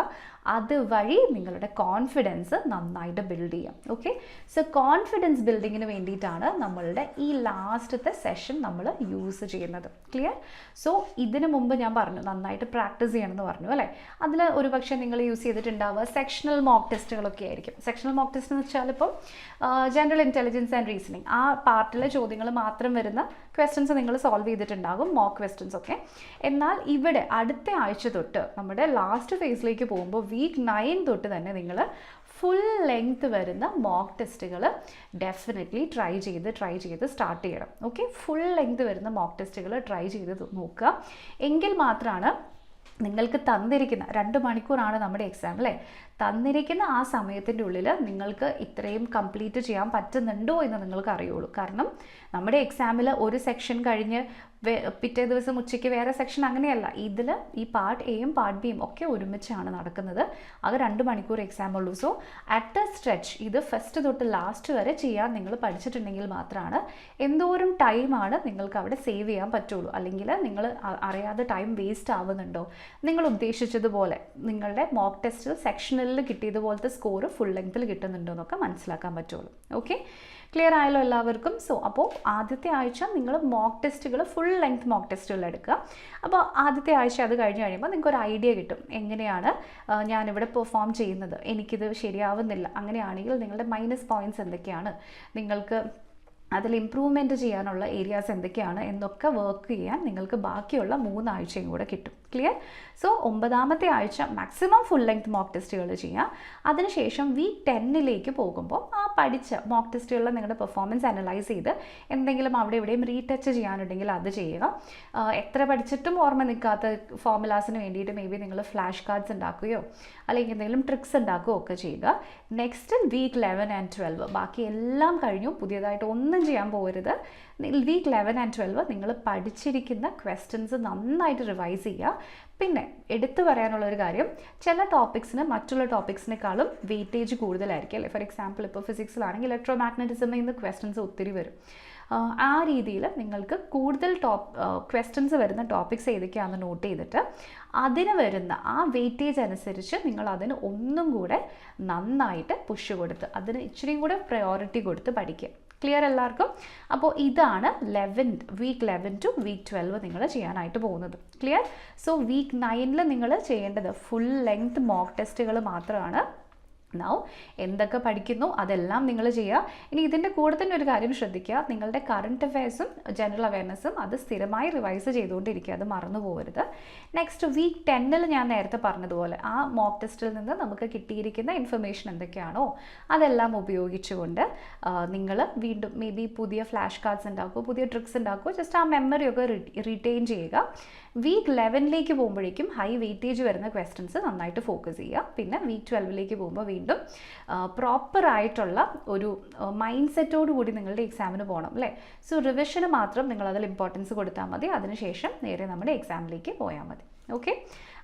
അതുവഴി നിങ്ങളുടെ കോൺഫിഡൻസ് നന്നായിട്ട് ബിൽഡ് ചെയ്യാം. ഓക്കെ? സോ കോൺഫിഡൻസ് ബിൽഡിങ്ങിന് വേണ്ടിയിട്ടാണ് നമ്മളുടെ ഈ ലാസ്റ്റത്തെ സെഷൻ നമ്മൾ യൂസ് ചെയ്യുന്നത്. ക്ലിയർ? സോ ഇതിനു മുമ്പ് ഞാൻ പറഞ്ഞു നന്നായിട്ട് പ്രാക്ടീസ് ചെയ്യണമെന്ന് പറഞ്ഞു അല്ലേ? അതിൽ ഒരു പക്ഷേ നിങ്ങൾ യൂസ് ചെയ്തിട്ടുണ്ടാവുക സെക്ഷണൽ മോക്ക് ടെസ്റ്റുകളൊക്കെ ആയിരിക്കും. സെക്ഷണൽ മോക്ക് ടെസ്റ്റ് എന്ന് വെച്ചാൽ ഇപ്പം ജനറൽ ഇൻ്റലിജൻസ് ആൻഡ് റീസണിങ് ആ പാർട്ടിലെ ചോദ്യങ്ങൾ മാത്രം വരുന്ന ക്വസ്റ്റ്യൻസ് നിങ്ങൾ സോൾവ് ചെയ്തിട്ടുണ്ടാകും, മോക്ക് ക്വസ്റ്റ്യൻസ് ഒക്കെ. എന്നാൽ ഇവിടെ അടുത്ത ആഴ്ച തൊട്ട് നമ്മുടെ ലാസ്റ്റ് ഫേസിലേക്ക് പോകുമ്പോൾ വീക്ക് 9 തൊട്ട് തന്നെ നിങ്ങൾ ഫുൾ ലെങ്ത് വരുന്ന മോക്ക് ടെസ്റ്റുകൾ ഡെഫിനറ്റ്ലി ട്രൈ ചെയ്ത് സ്റ്റാർട്ട് ചെയ്യണം. ഓക്കെ? ഫുൾ ലെങ്ത് വരുന്ന മോക്ക് ടെസ്റ്റുകൾ ട്രൈ ചെയ്ത് നോക്കുക. എങ്കിൽ മാത്രമാണ് നിങ്ങൾക്ക് തന്നിരിക്കുന്ന 2 മണിക്കൂറാണ് നമ്മുടെ എക്സാം അല്ലേ, തന്നിരിക്കുന്ന ആ സമയത്തിൻ്റെ ഉള്ളിൽ നിങ്ങൾക്ക് ഇത്രയും കംപ്ലീറ്റ് ചെയ്യാൻ പറ്റുന്നുണ്ടോ എന്ന് നിങ്ങൾക്ക് അറിയുള്ളൂ. കാരണം നമ്മുടെ എക്സാമിൽ ഒരു സെക്ഷൻ കഴിഞ്ഞ് പിറ്റേ ദിവസം ഉച്ചയ്ക്ക് വേറെ സെക്ഷൻ അങ്ങനെയല്ല. ഇതിൽ ഈ പാർട്ട് എയും പാർട്ട് ബിയും ഒക്കെ ഒരുമിച്ചാണ് നടക്കുന്നത്. അത് 2 മണിക്കൂർ എക്സാം ഉള്ളൂ. സോ അറ്റ് എ സ്ട്രെച്ച് ഇത് ഫസ്റ്റ് തൊട്ട് ലാസ്റ്റ് വരെ ചെയ്യാൻ നിങ്ങൾ പഠിച്ചിട്ടുണ്ടെങ്കിൽ മാത്രമാണ് എന്തോരം ടൈമാണ് നിങ്ങൾക്ക് അവിടെ സേവ് ചെയ്യാൻ പറ്റുള്ളൂ. അല്ലെങ്കിൽ നിങ്ങൾ അറിയാതെ ടൈം വേസ്റ്റ് ആവുന്നുണ്ടോ, നിങ്ങൾ ഉദ്ദേശിച്ചതുപോലെ നിങ്ങളുടെ മോക്ക് ടെസ്റ്റ് സെക്ഷനിൽ കിട്ടിയതുപോലത്തെ സ്കോർ ഫുൾ ലെങ്ത്തിൽ കിട്ടുന്നുണ്ടോ എന്നൊക്കെ മനസ്സിലാക്കാൻ പറ്റുള്ളൂ. ഓക്കെ? ക്ലിയർ ആയല്ലോ എല്ലാവർക്കും? സോ അപ്പോൾ ആദ്യത്തെ ആഴ്ച നിങ്ങൾ മോക്ക് ടെസ്റ്റുകൾ ഫുൾ ലെങ്ത് മോക്ക് ടെസ്റ്റുകൾ എടുക്കുക. അപ്പോൾ ആദ്യത്തെ ആഴ്ച അത് കഴിഞ്ഞ് കഴിയുമ്പോൾ നിങ്ങൾക്ക് ഒരു ഐഡിയ കിട്ടും എങ്ങനെയാണ് ഞാനിവിടെ പെർഫോം ചെയ്യുന്നത്, എനിക്കിത് ശരിയാവുന്നില്ല. അങ്ങനെയാണെങ്കിൽ നിങ്ങളുടെ മൈനസ് പോയിൻറ്റ്സ് എന്തൊക്കെയാണ്, നിങ്ങൾക്ക് അതിൽ ഇമ്പ്രൂവ്മെൻറ്റ് ചെയ്യാനുള്ള ഏരിയാസ് എന്തൊക്കെയാണ് എന്നൊക്കെ വർക്ക് ചെയ്യാൻ നിങ്ങൾക്ക് ബാക്കിയുള്ള 3 ആഴ്ചയും കൂടെ കിട്ടും. ക്ലിയർ? സോ 9ാമത്തെ ആഴ്ച മാക്സിമം ഫുൾ ലെങ്ത് മോക്ക് ടെസ്റ്റുകൾ ചെയ്യുക. അതിനുശേഷം വീക്ക് 10 പോകുമ്പോൾ ആ പഠിച്ച മോക്ക് ടെസ്റ്റുകളിൽ നിങ്ങളുടെ പെർഫോമൻസ് അനലൈസ് ചെയ്ത് എന്തെങ്കിലും അവിടെ ഇവിടെയും റീടച്ച് ചെയ്യാനുണ്ടെങ്കിൽ അത് ചെയ്യുക. എത്ര പഠിച്ചിട്ടും ഓർമ്മ നിൽക്കാത്ത ഫോർമുലാസിന് വേണ്ടിയിട്ട് മേ ബി നിങ്ങൾ ഫ്ലാഷ് കാർഡ്സ് ഉണ്ടാക്കുകയോ അല്ലെങ്കിൽ എന്തെങ്കിലും ട്രിക്സ് ഉണ്ടാക്കുകയോ ഒക്കെ ചെയ്യുക. നെക്സ്റ്റ് വീക്ക് 11 and 12 ബാക്കി എല്ലാം കഴിഞ്ഞു, പുതിയതായിട്ട് ഒന്നും ചെയ്യാൻ പോകരുത്. വീക്ക് 11 and 12 നിങ്ങൾ പഠിച്ചിരിക്കുന്ന ക്വസ്റ്റ്യൻസ് നന്നായിട്ട് റിവൈസ് ചെയ്യുക. പിന്നെ എടുത്തു പറയാനുള്ള ഒരു കാര്യം, ചില ടോപ്പിക്സിന് മറ്റുള്ള ടോപ്പിക്സിനേക്കാളും വെയിറ്റേജ് കൂടുതലായിരിക്കും അല്ലേ. ഫോർ എക്സാമ്പിൾ ഇപ്പോൾ ഫിസിക്സിലാണെങ്കിൽ ഇലക്ട്രോ മാഗ്നറ്റിസമിൽ നിന്ന് ക്വസ്റ്റ്യൻസ് ഒത്തിരി വരും. ആ രീതിയിൽ നിങ്ങൾക്ക് കൂടുതൽ ക്വസ്റ്റ്യൻസ് വരുന്ന ടോപ്പിക്സ് ഏതൊക്കെയാണെന്ന് നോട്ട് ചെയ്തിട്ട് അതിന് വരുന്ന ആ വെയിറ്റേജ് അനുസരിച്ച് നിങ്ങൾ അതിന് ഒന്നും കൂടെ നന്നായിട്ട് പുഷ് കൊടുത്ത് അതിന് ഇച്ചിരിയും കൂടെ പ്രയോറിറ്റി കൊടുത്ത് പഠിക്കുക. ക്ലിയർ എല്ലാവർക്കും? അപ്പോൾ ഇതാണ് വീക്ക് 11 ടു വീക്ക് 12 നിങ്ങൾ ചെയ്യാനായിട്ട് പോകുന്നത്. ക്ലിയർ? സോ വീക്ക് 9 നിങ്ങൾ ചെയ്യേണ്ടത് ഫുൾ ലെങ്ത് മോക്ക് ടെസ്റ്റുകൾ മാത്രമാണ്. നൗ എന്തൊക്കെ പഠിക്കുന്നു അതെല്ലാം നിങ്ങൾ ചെയ്യുക. ഇനി ഇതിൻ്റെ കൂടെ തന്നെ ഒരു കാര്യം ശ്രദ്ധിക്കുക, നിങ്ങളുടെ കറണ്ട് അഫെയർസും ജനറൽ അവയർനെസ്സും അത് സ്ഥിരമായി റിവൈസ് ചെയ്തുകൊണ്ടിരിക്കുക, അത് മറന്നു പോകരുത്. നെക്സ്റ്റ് വീക്ക് 10 ഞാൻ നേരത്തെ പറഞ്ഞതുപോലെ ആ മോക്ക് ടെസ്റ്റിൽ നിന്ന് നമുക്ക് കിട്ടിയിരിക്കുന്ന ഇൻഫർമേഷൻ എന്തൊക്കെയാണോ അതെല്ലാം ഉപയോഗിച്ചുകൊണ്ട് നിങ്ങൾ വീണ്ടും മേ ബി പുതിയ ഫ്ലാഷ് കാർഡ്സ് ഉണ്ടാക്കുക, പുതിയ ട്രിക്സ് ഉണ്ടാക്കുക, ജസ്റ്റ് ആ മെമ്മറിയൊക്കെ റിറ്റെയിൻ ചെയ്യുക. വീക്ക് 11 പോകുമ്പോഴേക്കും ഹൈ വെയിറ്റേജ് വരുന്ന ക്വസ്റ്റ്യൻസ് നന്നായിട്ട് ഫോക്കസ് ചെയ്യുക. പിന്നെ വീക്ക് 12 പോകുമ്പോൾ വീണ്ടും പ്രോപ്പറായിട്ടുള്ള ഒരു മൈൻഡ് സെറ്റോടു കൂടി നിങ്ങളുടെ എക്സാമിന് പോകണം അല്ലേ. സോ റിവിഷന് മാത്രം നിങ്ങൾ അതിൽ ഇമ്പോർട്ടൻസ് കൊടുത്താൽ മതി, അതിനുശേഷം നേരെ നമ്മുടെ എക്സാമിലേക്ക് പോയാൽ മതി. ഓക്കെ,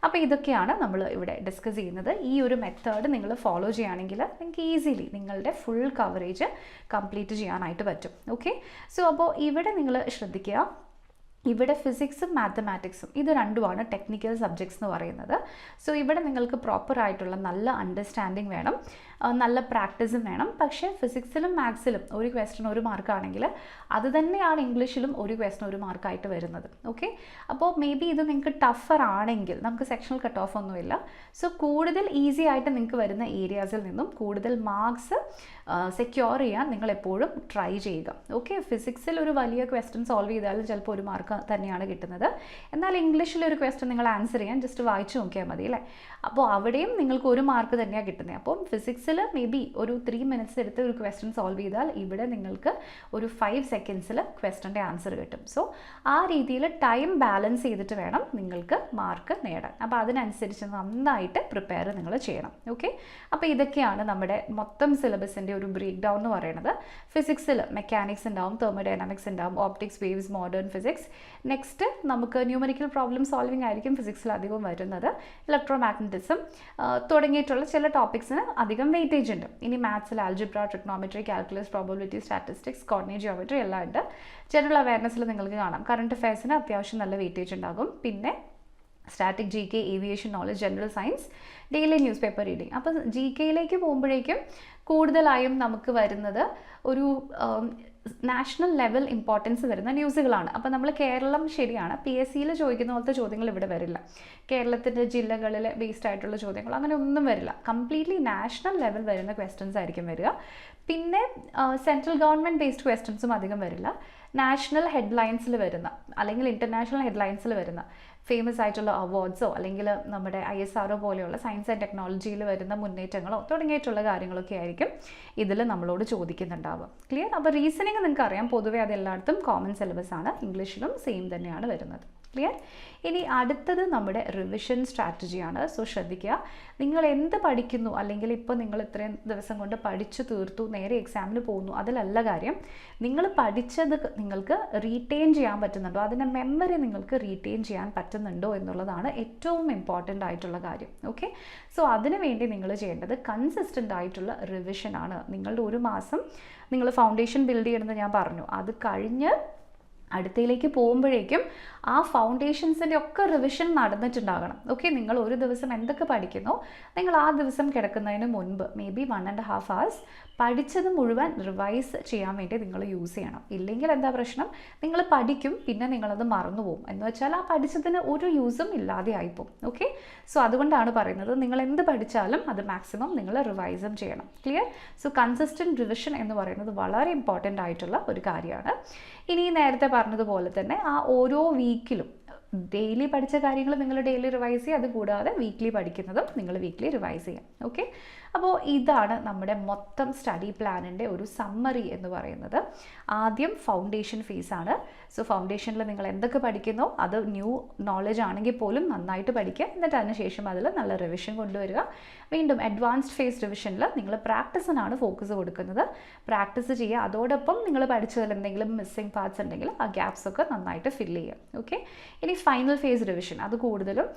അപ്പോൾ ഇതൊക്കെയാണ് നമ്മൾ ഇവിടെ ഡിസ്കസ് ചെയ്യുന്നത്. ഈ ഒരു മെത്തേഡ് നിങ്ങൾ ഫോളോ ചെയ്യുകയാണെങ്കിൽ നിങ്ങൾക്ക് ഈസിലി നിങ്ങളുടെ ഫുൾ കവറേജ് കംപ്ലീറ്റ് ചെയ്യാനായിട്ട് പറ്റും. ഓക്കെ, സോ അപ്പോൾ ഇവിടെ നിങ്ങൾ ശ്രദ്ധിക്കുക, ഇവിടെ ഫിസിക്സും മാത്തമാറ്റിക്സും ഇത് രണ്ടുമാണ് ടെക്നിക്കൽ സബ്ജക്ട്സ് എന്ന് പറയുന്നത്. സോ ഇവിടെ നിങ്ങൾക്ക് പ്രോപ്പറായിട്ടുള്ള നല്ല അണ്ടർസ്റ്റാൻഡിങ് വേണം, നല്ല പ്രാക്ടീസും വേണം. പക്ഷേ ഫിസിക്സിലും മാത്സിലും ഒരു ക്വസ്റ്റ്യൻ 1 മാർക്കാണെങ്കിൽ അത് തന്നെയാണ് ഇംഗ്ലീഷിലും ഒരു ക്വസ്റ്റ്യൻ 1 മാർക്കായിട്ട് വരുന്നത്. ഓക്കെ, അപ്പോൾ മേ ബി ഇത് നിങ്ങൾക്ക് ടഫർ ആണെങ്കിൽ നമുക്ക് സെക്ഷണൽ കട്ട് ഓഫ് ഒന്നുമില്ല. സോ കൂടുതൽ ഈസി ആയിട്ട് നിങ്ങൾക്ക് വരുന്ന ഏരിയാസിൽ നിന്നും കൂടുതൽ മാർക്സ് സെക്യൂർ ചെയ്യാൻ നിങ്ങൾ എപ്പോഴും ട്രൈ ചെയ്യുക. ഓക്കെ, ഫിസിക്സിൽ ഒരു വലിയ ക്വസ്റ്റ്യൻ സോൾവ് ചെയ്താലും ചിലപ്പോൾ 1 മാർക്ക് തന്നെയാണ് കിട്ടുന്നത്. എന്നാൽ ഇംഗ്ലീഷിലൊരു ക്വസ്റ്റ്യൻ നിങ്ങൾ ആൻസർ ചെയ്യാൻ ജസ്റ്റ് വായിച്ചു നോക്കിയാൽ മതി അല്ലേ. അപ്പോൾ അവിടെയും നിങ്ങൾക്ക് 1 മാർക്ക് തന്നെയാണ് കിട്ടുന്നത്. അപ്പം ഫിസിക്സിൽ മേ ബി ഒരു 3 മിനിറ്റ്സ് എടുത്ത് ഒരു ക്വസ്റ്റ്യൻ സോൾവ് ചെയ്താൽ ഇവിടെ നിങ്ങൾക്ക് ഒരു 5 സെക്കൻഡ്സിൽ ക്വസ്റ്റ്യൻ്റെ ആൻസർ കിട്ടും. സോ ആ രീതിയിൽ ടൈം ബാലൻസ് ചെയ്തിട്ട് വേണം നിങ്ങൾക്ക് മാർക്ക് നേടാൻ. അപ്പോൾ അതിനനുസരിച്ച് നന്നായിട്ട് പ്രിപ്പയർ നിങ്ങൾ ചെയ്യണം. ഓക്കെ, അപ്പോൾ ഇതൊക്കെയാണ് നമ്മുടെ മൊത്തം സിലബസിൻ്റെ ഒരു ബ്രേക്ക് ഡൗൺ എന്ന് പറയുന്നത്. ഫിസിക്സിൽ മെക്കാനിക്സ് ഉണ്ടാവും, തെർമോഡൈനാമിക്സ് ഉണ്ടാവും, optics, waves, modern physics. Next നമുക്ക് ന്യൂമറിക്കൽ പ്രോബ്ലം സോൾവിങ് ആയിരിക്കും ഫിസിക്സിൽ അധികം വരുന്നത്. ഇലക്ട്രോ മാഗ്നറ്റിസം തുടങ്ങിയിട്ടുള്ള ചില ടോപ്പിക്സിന് അധികം വെയിറ്റേജ് ഉണ്ട്. ഇനി മാത്സിൽ algebra, trigonometry, calculus, probability, statistics, coordinate geometry എല്ലാം ഉണ്ട്. ജനറൽ അവയർനെസ്സിൽ നിങ്ങൾക്ക് കാണാം കറണ്ട് അഫെയർസിന് അത്യാവശ്യം നല്ല വെയിറ്റേജ് ഉണ്ടാകും. പിന്നെ static, G K, aviation knowledge, general science, daily news paper reading. അപ്പോൾ ജി കെയിലേക്ക് പോകുമ്പോഴേക്കും കൂടുതലായും നമുക്ക് വരുന്നത് ഒരു നാഷണൽ ലെവൽ ഇമ്പോർട്ടൻസ് വരുന്ന ന്യൂസുകളാണ്. അപ്പോൾ നമ്മൾ കേരളം ശരിയാണ്, PSCയിൽ ചോദിക്കുന്ന പോലത്തെ ചോദ്യങ്ങൾ ഇവിടെ വരില്ല. കേരളത്തിൻ്റെ ജില്ലകളിൽ ബേസ്ഡ് ആയിട്ടുള്ള ചോദ്യങ്ങൾ അങ്ങനെ ഒന്നും വരില്ല. കംപ്ലീറ്റ്ലി നാഷണൽ ലെവൽ വരുന്ന ക്വസ്റ്റ്യൻസ് ആയിരിക്കും വരിക. പിന്നെ സെൻട്രൽ ഗവൺമെൻറ് ബേസ്ഡ് ക്വസ്റ്റ്യൻസും അധികം വരില്ല. നാഷണൽ ഹെഡ്ലൈൻസിൽ വരുന്ന അല്ലെങ്കിൽ ഇൻ്റർനാഷണൽ ഹെഡ്ലൈൻസിൽ വരുന്ന ഫേമസ് ആയിട്ടുള്ള അവാർഡ്സോ അല്ലെങ്കിൽ നമ്മുടെ ISRO പോലെയുള്ള സയൻസ് ആൻഡ് ടെക്നോളജിയിൽ വരുന്ന മുന്നേറ്റങ്ങളോ തുടങ്ങിയിട്ടുള്ള കാര്യങ്ങളൊക്കെ ആയിരിക്കും ഇതിൽ നമ്മളോട് ചോദിക്കുന്നുണ്ടാവുക. ക്ലിയർ? അപ്പോൾ റീസണിങ് നിങ്ങൾക്ക് അറിയാം, പൊതുവേ അത് എല്ലായിടത്തും കോമൺ സിലബസ് ആണ്, ഇംഗ്ലീഷിലും സെയിം തന്നെയാണ് വരുന്നത്. ക്ലിയർ? ഇനി അടുത്തത് നമ്മുടെ റിവിഷൻ സ്ട്രാറ്റജിയാണ്. സോ ശ്രദ്ധിക്കുക, നിങ്ങൾ എന്ത് പഠിക്കുന്നു അല്ലെങ്കിൽ ഇപ്പോൾ നിങ്ങൾ ഇത്രയും ദിവസം കൊണ്ട് പഠിച്ചു തീർത്തു നേരെ എക്സാമിന് പോകുന്നു അതിലല്ല കാര്യം. നിങ്ങൾ പഠിച്ചത് നിങ്ങൾക്ക് റീറ്റെയിൻ ചെയ്യാൻ പറ്റുന്നുണ്ടോ, അതിൻ്റെ മെമ്മറി നിങ്ങൾക്ക് റീറ്റെയിൻ ചെയ്യാൻ പറ്റുന്നുണ്ടോ എന്നുള്ളതാണ് ഏറ്റവും ഇമ്പോർട്ടൻ്റ് ആയിട്ടുള്ള കാര്യം. ഓക്കെ, സോ അതിനു വേണ്ടി നിങ്ങൾ ചെയ്യേണ്ടത് കൺസിസ്റ്റൻ്റ് ആയിട്ടുള്ള റിവിഷനാണ്. നിങ്ങളുടെ 1 മാസം നിങ്ങൾ ഫൗണ്ടേഷൻ ബിൽഡ് ചെയ്യണമെന്ന് ഞാൻ പറഞ്ഞു, അത് കഴിഞ്ഞ് അടുത്തയിലേക്ക് പോകുമ്പോഴേക്കും ആ ഫൗണ്ടേഷൻസിൻ്റെ ഒക്കെ റിവിഷൻ നടന്നിട്ടുണ്ടാകണം. ഓക്കെ, നിങ്ങൾ ഒരു ദിവസം എന്തൊക്കെ പഠിക്കുന്നോ നിങ്ങൾ ആ ദിവസം കിടക്കുന്നതിന് മുൻപ് മേ ബി 1.5 hours പഠിച്ചത് മുഴുവൻ റിവൈസ് ചെയ്യാൻ വേണ്ടി നിങ്ങൾ യൂസ് ചെയ്യണം. ഇല്ലെങ്കിൽ എന്താ പ്രശ്നം, നിങ്ങൾ പഠിക്കും പിന്നെ നിങ്ങളത് മറന്നുപോകും. എന്ന് വെച്ചാൽ ആ പഠിച്ചതിന് ഒരു യൂസും ഇല്ലാതെ ആയിപ്പോവും. ഓക്കെ, സോ അതുകൊണ്ടാണ് പറയുന്നത് നിങ്ങൾ എന്ത് പഠിച്ചാലും അത് മാക്സിമം നിങ്ങൾ റിവൈസും ചെയ്യണം. ക്ലിയർ? സോ കൺസിസ്റ്റൻറ്റ് റിവിഷൻ എന്ന് പറയുന്നത് വളരെ ഇമ്പോർട്ടൻ്റ് ആയിട്ടുള്ള ഒരു കാര്യമാണ്. ഇനി നേരത്തെ പറഞ്ഞതുപോലെ തന്നെ ആ ഓരോ വീക്കിലും ഡെയിലി പഠിച്ച കാര്യങ്ങൾ നിങ്ങൾ ഡെയിലി റിവൈസ് ചെയ്യുക, അതുകൂടാതെ വീക്ക്ലി പഠിക്കുന്നതും നിങ്ങൾ വീക്ക്ലി റിവൈസ് ചെയ്യാം. ഓക്കെ, അപ്പോൾ ഇതാണ് നമ്മുടെ മൊത്തം സ്റ്റഡി പ്ലാനിൻ്റെ ഒരു സമ്മറി എന്ന് പറയുന്നത്. ആദ്യം ഫൗണ്ടേഷൻ ഫേസാണ്. സോ ഫൗണ്ടേഷനിൽ നിങ്ങൾ എന്തൊക്കെ പഠിക്കുന്നോ അത് ന്യൂ നോളജ് ആണെങ്കിൽ പോലും നന്നായിട്ട് പഠിക്കുക. എന്നിട്ട് അതിനുശേഷം അതിൽ നല്ല റിവിഷൻ കൊണ്ടുവരിക. വീണ്ടും അഡ്വാൻസ്ഡ് ഫേസ് റിവിഷനിൽ നിങ്ങൾ പ്രാക്ടീസിനാണ് ഫോക്കസ് കൊടുക്കുന്നത്. പ്രാക്ടീസ് ചെയ്യുക, അതോടൊപ്പം നിങ്ങൾ പഠിച്ചതിൽ എന്തെങ്കിലും മിസ്സിംഗ് പാർട്സ് ഉണ്ടെങ്കിൽ ആ ഗ്യാപ്സ് ഒക്കെ നന്നായിട്ട് ഫില്ല് ചെയ്യുക. ഓക്കെ, ഇനി ഫൈനൽ ഫേസ് റിവിഷൻ അത് കൂടുതലും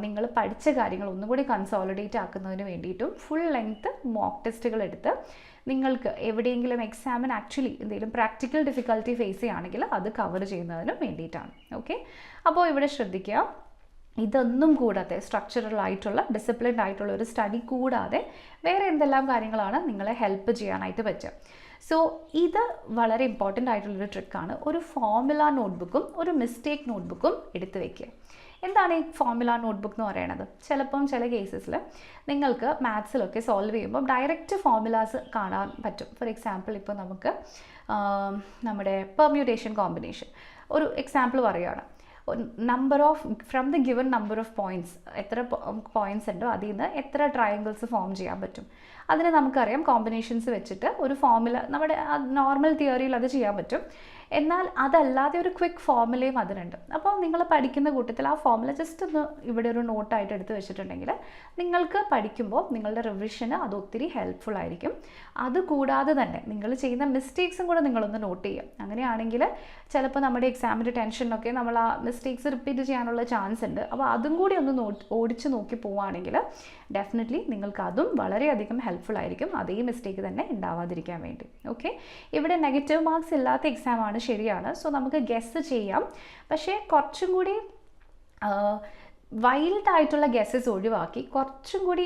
നിങ്ങൾ പഠിച്ച കാര്യങ്ങൾ ഒന്നും കൂടി കൺസോളിഡേറ്റ് ആക്കുന്നതിന് വേണ്ടിയിട്ടും ഫുൾ ലെങ്ത് മോക്ക് ടെസ്റ്റുകൾ എടുത്ത് നിങ്ങൾക്ക് എവിടെയെങ്കിലും എക്സാമിന് ആക്ച്വലി എന്തെങ്കിലും പ്രാക്ടിക്കൽ ഡിഫിക്കൽട്ടി ഫേസ് ചെയ്യുകയാണെങ്കിൽ അത് കവർ ചെയ്യുന്നതിനും വേണ്ടിയിട്ടാണ്. ഓക്കെ, അപ്പോൾ ഇവിടെ ശ്രദ്ധിക്കുക, ഇതൊന്നും കൂടാതെ സ്ട്രക്ചറൽ ആയിട്ടുള്ള ഡിസിപ്ലിൻഡ് ആയിട്ടുള്ള ഒരു സ്റ്റഡി കൂടാതെ വേറെ എന്തെല്ലാം കാര്യങ്ങളാണ് നിങ്ങളെ ഹെൽപ്പ് ചെയ്യാനായിട്ട് പറ്റുക. സോ ഇത് വളരെ ഇമ്പോർട്ടൻ്റ് ആയിട്ടുള്ളൊരു ട്രിക്കാണ്. ഒരു ഫോർമുല നോട്ട്ബുക്കും ഒരു മിസ്റ്റേക്ക് നോട്ട്ബുക്കും എടുത്ത് വയ്ക്കുക. എന്താണ് ഈ ഫോർമുല നോട്ട്ബുക്ക് എന്ന് പറയുന്നത്? ചിലപ്പം ചില കേസസിൽ നിങ്ങൾക്ക് മാത്സിലൊക്കെ സോൾവ് ചെയ്യുമ്പോൾ ഡയറക്റ്റ് ഫോർമുലാസ് കാണാൻ പറ്റും. ഫോർ എക്സാമ്പിൾ ഇപ്പോൾ നമുക്ക് നമ്മുടെ പെർമ്യൂട്ടേഷൻ കോമ്പിനേഷൻ ഒരു എക്സാമ്പിൾ പറയുകയാണ്. Number off from the given number of points, എത്ര പോയിൻറ്റ്സ് ഉണ്ടോ അതിൽ നിന്ന് എത്ര ട്രയാങ്കിൾസ് ഫോം ചെയ്യാൻ പറ്റും. അതിന് നമുക്കറിയാം കോമ്പിനേഷൻസ് വെച്ചിട്ട് ഒരു ഫോർമുല നമ്മുടെ നോർമൽ തിയറിയിൽ അത് ചെയ്യാൻ പറ്റും. എന്നാൽ അതല്ലാതെ ഒരു ക്വിക്ക് ഫോർമുലയും അതിനുണ്ട്. അപ്പോൾ നിങ്ങൾ പഠിക്കുന്ന കൂട്ടത്തിൽ ആ ഫോർമുല ജസ്റ്റ് ഒന്ന് ഇവിടെ ഒരു നോട്ടായിട്ട് എടുത്ത് വെച്ചിട്ടുണ്ടെങ്കിൽ നിങ്ങൾക്ക് പഠിക്കുമ്പോൾ നിങ്ങളുടെ റിവിഷന് അത് ഒത്തിരി ഹെൽപ്ഫുൾ ആയിരിക്കും. അതുകൂടാതെ തന്നെ നിങ്ങൾ ചെയ്യുന്ന മിസ്റ്റേക്സും കൂടെ നിങ്ങളൊന്ന് നോട്ട് ചെയ്യുക. അങ്ങനെയാണെങ്കിൽ ചിലപ്പോൾ നമ്മുടെ എക്സാമിൻ്റെ ടെൻഷനൊക്കെ നമ്മൾ ആ മിസ്റ്റേക്സ് റിപ്പീറ്റ് ചെയ്യാനുള്ള ചാൻസ് ഉണ്ട്. അപ്പോൾ അതും കൂടി ഒന്ന് ഓടിച്ച് നോക്കി പോവുകയാണെങ്കിൽ ഡെഫിനറ്റ്ലി നിങ്ങൾക്ക് അതും വളരെയധികം ഹെൽപ്ഫുൾ ആയിരിക്കും, അതേ മിസ്റ്റേക്ക് തന്നെ ഉണ്ടാവാതിരിക്കാൻ വേണ്ടി. ഓക്കെ, ഇവിടെ നെഗറ്റീവ് മാർക്സ് ഇല്ലാത്ത എക്സാമാണ്, ശരിയാണ്. സോ നമുക്ക് ഗെസ് ചെയ്യാം, പക്ഷേ കുറച്ചും കൂടി വൈൽഡ് ആയിട്ടുള്ള ഗെസ്സസ് ഒഴിവാക്കി കുറച്ചും കൂടി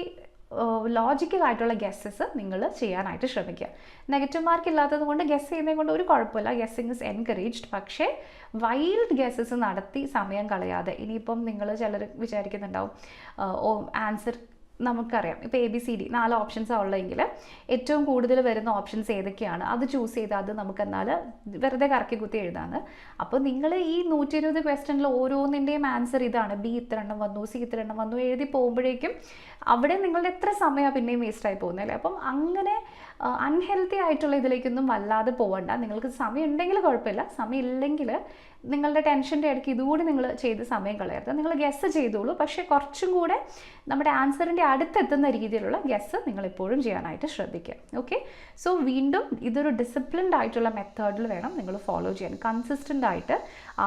ലോജിക്കൽ ആയിട്ടുള്ള ഗെസ്സസ് നിങ്ങൾ ചെയ്യാനായിട്ട് ശ്രമിക്കുക. നെഗറ്റീവ് മാർക്ക് ഇല്ലാത്തത് കൊണ്ട് ഗെസ് ചെയ്യുന്നത് കൊണ്ട് ഒരു കുഴപ്പമില്ല, ഗെസ്സിങ് ഇസ് എൻകറേജ്ഡ്. പക്ഷേ വൈൽഡ് ഗെസ്സസ് നടത്തി സമയം കളയാതെ, ഇനിയിപ്പം നിങ്ങൾ ചിലർ വിചാരിക്കുന്നുണ്ടാവും ആൻസർ നമുക്കറിയാം ഇപ്പോൾ ABCD 4 ഓപ്ഷൻസാണ് ഉള്ളതെങ്കിൽ ഏറ്റവും കൂടുതൽ വരുന്ന ഓപ്ഷൻസ് ഏതൊക്കെയാണ് അത് ചൂസ് ചെയ്ത് അത് നമുക്ക് എന്നാൽ വെറുതെ കറക്കി കുത്തി എഴുതാന്ന്. അപ്പോൾ നിങ്ങൾ ഈ 120 ക്വസ്റ്റ്യനിൽ ഓരോന്നിൻ്റെയും ആൻസർ ഇതാണ്, B ഇത്ര എണ്ണം വന്നു, C ഇത്ര എണ്ണം വന്നു എഴുതി പോകുമ്പോഴേക്കും അവിടെ നിങ്ങളുടെ എത്ര സമയമാണ് പിന്നെയും വേസ്റ്റായി പോകുന്നത് അല്ലേ. അപ്പം അങ്ങനെ അൺഹെൽത്തി ആയിട്ടുള്ള ഇതിലേക്കൊന്നും വല്ലാതെ പോകണ്ട. നിങ്ങൾക്ക് സമയം ഉണ്ടെങ്കിൽ കുഴപ്പമില്ല, സമയം ഇല്ലെങ്കിൽ നിങ്ങളുടെ ടെൻഷൻ്റെ ഇടയ്ക്ക് ഇതുകൂടി നിങ്ങൾ ചെയ്ത് സമയം കളയരുത്. നിങ്ങൾ ഗെസ് ചെയ്തോളൂ, പക്ഷേ കുറച്ചും കൂടെ നമ്മുടെ ആൻസറിൻ്റെ അടുത്തെത്തുന്ന രീതിയിലുള്ള ഗെസ് നിങ്ങൾ എപ്പോഴും ചെയ്യാനായിട്ട് ശ്രദ്ധിക്കുക. ഓക്കെ, സോ വീണ്ടും ഇതൊരു ഡിസിപ്ലിൻഡ് ആയിട്ടുള്ള മെത്തേഡിൽ വേണം നിങ്ങൾ ഫോളോ ചെയ്യാൻ. കൺസിസ്റ്റൻ്റ് ആയിട്ട്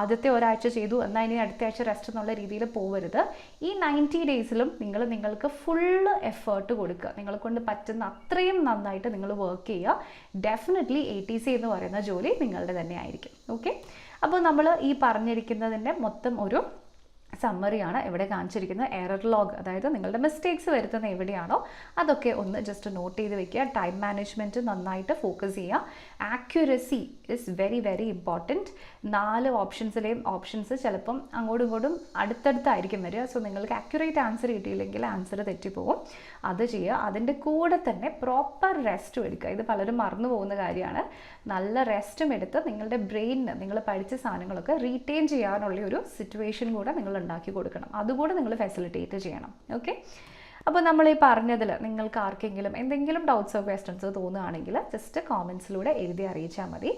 ആദ്യത്തെ ഒരാഴ്ച ചെയ്തു എന്നാൽ ഇനി അടുത്ത ആഴ്ച റെസ്റ്റ് എന്നുള്ള രീതിയിൽ പോകരുത്. ഈ 90 ഡേയ്സിലും നിങ്ങൾക്ക് ഫുള്ള് എഫേർട്ട് കൊടുക്കുക. നിങ്ങളെ കൊണ്ട് പറ്റുന്ന അത്രയും നന്നായിട്ട് നിങ്ങൾ വർക്ക് ചെയ്യുക. ഡെഫിനറ്റ്ലി ATC എന്ന് പറയുന്ന ജോലി നിങ്ങളുടെ തന്നെ ആയിരിക്കും. ഓക്കെ, അപ്പോൾ നമ്മൾ ഈ പറഞ്ഞിരിക്കുന്നതിൻ്റെ മൊത്തം ഒരു സമ്മറിയാണ് ഇവിടെ കാണിച്ചിരിക്കുന്നത്. എറർ ലോഗ്, അതായത് നിങ്ങളുടെ മിസ്റ്റേക്സ് വരുത്തുന്ന എവിടെയാണോ അതൊക്കെ ഒന്ന് ജസ്റ്റ് നോട്ട് ചെയ്ത് വെക്കുക. ടൈം മാനേജ്മെൻറ്റ് നന്നായിട്ട് ഫോക്കസ് ചെയ്യുക. Accuracy is very very important. 4 ഓപ്ഷൻസിലെയും ഓപ്ഷൻസ് ചിലപ്പം അങ്ങോട്ടും ഇങ്ങോട്ടും അടുത്തടുത്തായിരിക്കും വരിക. സോ നിങ്ങൾക്ക് ആക്യുറേറ്റ് ആൻസർ കിട്ടിയില്ലെങ്കിൽ ആൻസർ തെറ്റിപ്പോകും. അത് ചെയ്യുക. അതിൻ്റെ കൂടെ തന്നെ പ്രോപ്പർ റെസ്റ്റും എടുക്കുക. ഇത് പലരും മറന്നു പോകുന്ന കാര്യമാണ്. നല്ല റെസ്റ്റും എടുത്ത് നിങ്ങളുടെ ബ്രെയിനിന് നിങ്ങൾ പഠിച്ച സാധനങ്ങളൊക്കെ റീറ്റെയിൻ ചെയ്യാനുള്ള ഒരു സിറ്റുവേഷൻ കൂടെ നിങ്ങൾ ഉണ്ടാക്കി കൊടുക്കണം. അതുകൂടെ നിങ്ങൾ ഫെസിലിറ്റേറ്റ് ചെയ്യണം. ഓക്കെ, അപ്പോൾ നമ്മൾ ഈ പറഞ്ഞതിൽ നിങ്ങൾക്ക് ആർക്കെങ്കിലും എന്തെങ്കിലും ഡൗട്ട്സോ ക്വസ്റ്റ്യൻസോ തോന്നുകയാണെങ്കിൽ ജസ്റ്റ് കോമെൻറ്റ്സിലൂടെ എഴുതി അറിയിച്ചാൽ മതി.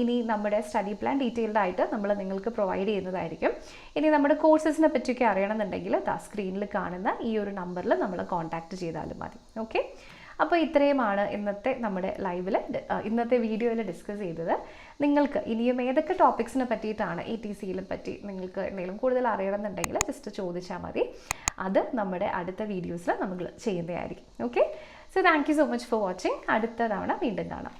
ഇനി നമ്മുടെ സ്റ്റഡി പ്ലാൻ ഡീറ്റെയിൽഡ് ആയിട്ട് നമ്മൾ നിങ്ങൾക്ക് പ്രൊവൈഡ് ചെയ്യുന്നതായിരിക്കും. ഇനി നമ്മുടെ കോഴ്സസിനെ പറ്റിയൊക്കെ അറിയണമെന്നുണ്ടെങ്കിൽ സ്ക്രീനിൽ കാണുന്ന ഈ ഒരു നമ്പറിൽ നമ്മൾ കോൺടാക്റ്റ് ചെയ്താലും മതി. ഓക്കെ, അപ്പോൾ ഇത്രയുമാണ് ഇന്നത്തെ വീഡിയോയിൽ ഡിസ്കസ് ചെയ്തത്. നിങ്ങൾക്ക് ഇനിയും ഏതൊക്കെ ടോപ്പിക്സിനെ പറ്റിയിട്ടാണ് ATCയിലെ പറ്റി നിങ്ങൾക്ക് എന്തെങ്കിലും കൂടുതൽ അറിയണമെന്നുണ്ടെങ്കിൽ ജസ്റ്റ് ചോദിച്ചാൽ മതി. അത് നമ്മുടെ അടുത്ത വീഡിയോസിൽ നമ്മൾ ചെയ്യുന്നതായിരിക്കും. Okay, so thank you so much for watching. അടുത്ത തവണ വീണ്ടും കാണാം.